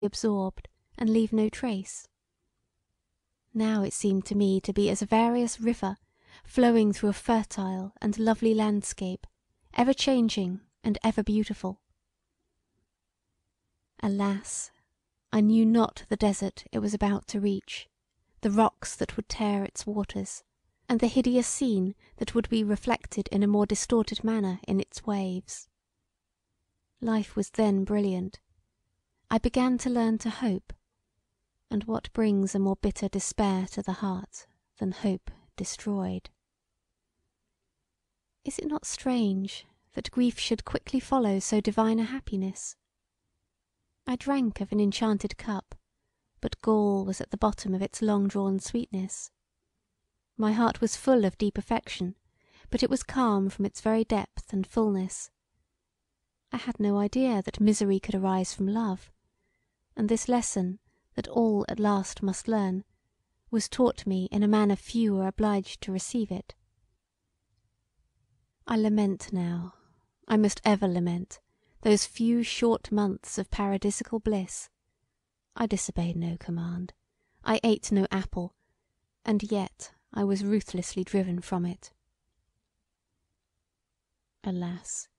absorbed and leave no trace. Now it seemed to me to be as a various river flowing through a fertile and lovely landscape, ever changing and ever beautiful. Alas, I knew not the desert it was about to reach, the rocks that would tear its waters, and the hideous scene that would be reflected in a more distorted manner in its waves. Life was then brilliant. I began to learn to hope, and what brings a more bitter despair to the heart than hope destroyed? Is it not strange that grief should quickly follow so divine a happiness? I drank of an enchanted cup, but gall was at the bottom of its long-drawn sweetness. My heart was full of deep affection, but it was calm from its very depth and fullness. I had no idea that misery could arise from love, and this lesson that all at last must learn was taught me in a manner few are obliged to receive it. I lament now, I must ever lament, those few short months of paradisical bliss. I disobeyed no command, I ate no apple, and yet I was ruthlessly driven from it. Alas,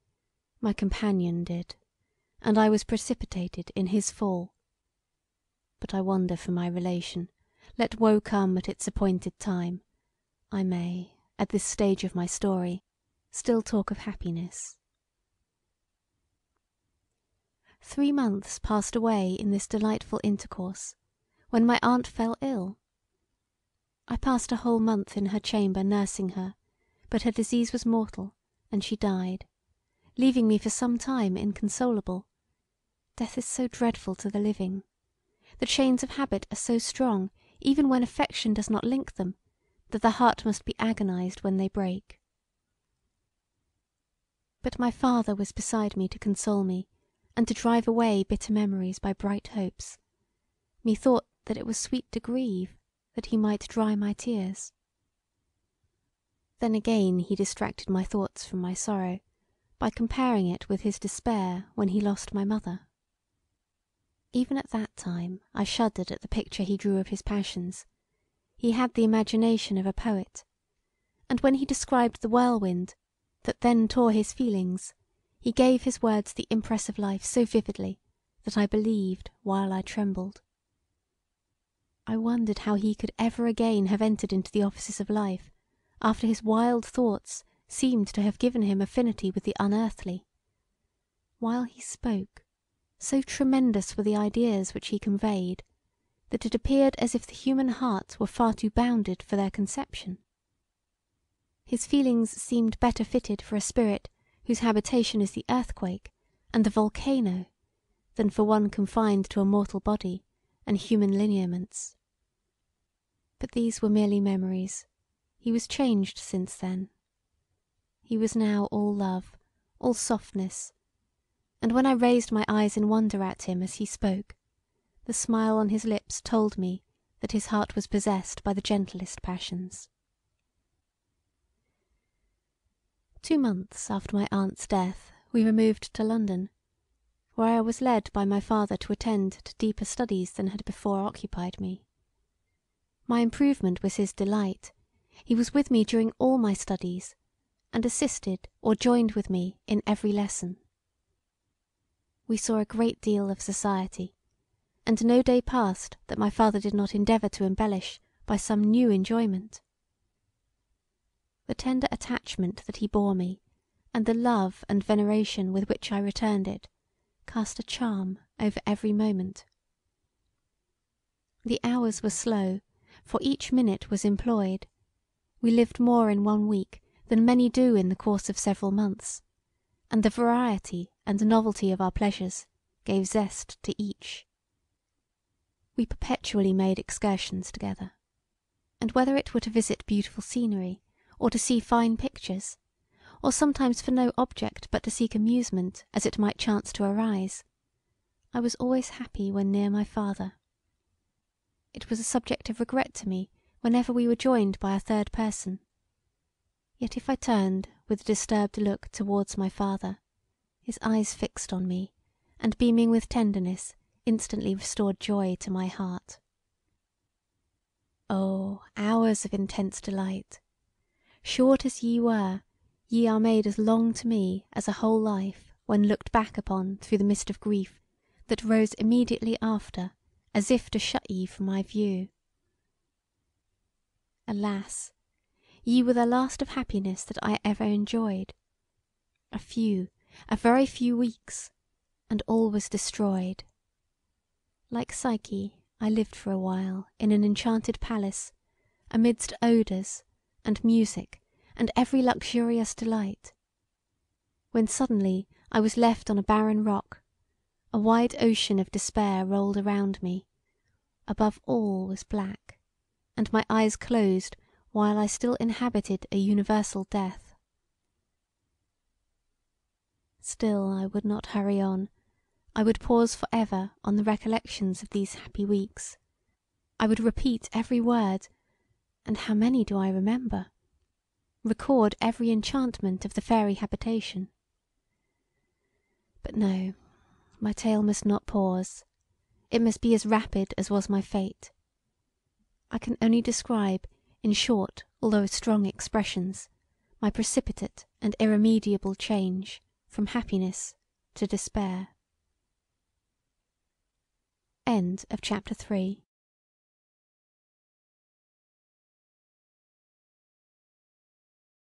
my companion did, and I was precipitated in his fall. But I wonder for my relation, let woe come at its appointed time, I may, at this stage of my story, still talk of happiness. 3 months passed away in this delightful intercourse, when my aunt fell ill. I passed a whole month in her chamber nursing her, but her disease was mortal, and she died, leaving me for some time inconsolable. Death is so dreadful to the living. The chains of habit are so strong, even when affection does not link them, that the heart must be agonized when they break. But my father was beside me to console me, and to drive away bitter memories by bright hopes. Methought that it was sweet to grieve, that he might dry my tears. Then again he distracted my thoughts from my sorrow, by comparing it with his despair when he lost my mother. Even at that time I shuddered at the picture he drew of his passions. He had the imagination of a poet, and when he described the whirlwind that then tore his feelings, he gave his words the impress of life so vividly that I believed while I trembled. I wondered how he could ever again have entered into the offices of life, after his wild thoughts seemed to have given him affinity with the unearthly. While he spoke, so tremendous were the ideas which he conveyed, that it appeared as if the human heart were far too bounded for their conception. His feelings seemed better fitted for a spirit whose habitation is the earthquake and the volcano, than for one confined to a mortal body and human lineaments. But these were merely memories. He was changed since then. He was now all love, all softness, and when I raised my eyes in wonder at him as he spoke, the smile on his lips told me that his heart was possessed by the gentlest passions. 2 months after my aunt's death we removed to London, where I was led by my father to attend to deeper studies than had before occupied me. My improvement was his delight. He was with me during all my studies, and assisted or joined with me in every lesson. We saw a great deal of society, and no day passed that my father did not endeavour to embellish by some new enjoyment. The tender attachment that he bore me, and the love and veneration with which I returned it, cast a charm over every moment. The hours were slow, for each minute was employed. We lived more in 1 week than many do in the course of several months, and the variety and novelty of our pleasures gave zest to each. We perpetually made excursions together, and whether it were to visit beautiful scenery, or to see fine pictures, or sometimes for no object but to seek amusement as it might chance to arise, I was always happy when near my father. It was a subject of regret to me whenever we were joined by a third person. Yet if I turned with a disturbed look towards my father, his eyes fixed on me, and beaming with tenderness, instantly restored joy to my heart. Oh, hours of intense delight! Short as ye were, ye are made as long to me as a whole life when looked back upon through the mist of grief that rose immediately after, as if to shut ye from my view. Alas! Ye were the last of happiness that I ever enjoyed. A very few weeks, and all was destroyed. Like Psyche, I lived for a while in an enchanted palace, amidst odours, and music, and every luxurious delight, when suddenly I was left on a barren rock, a wide ocean of despair rolled around me, above all was black, and my eyes closed while I still inhabited a universal death. Still I would not hurry on. I would pause for ever on the recollections of these happy weeks. I would repeat every word, and how many do I remember? Record every enchantment of the fairy habitation. But no, my tale must not pause. It must be as rapid as was my fate. I can only describe, in short although strong expressions, my precipitate and irremediable change from happiness to despair. End of chapter 3.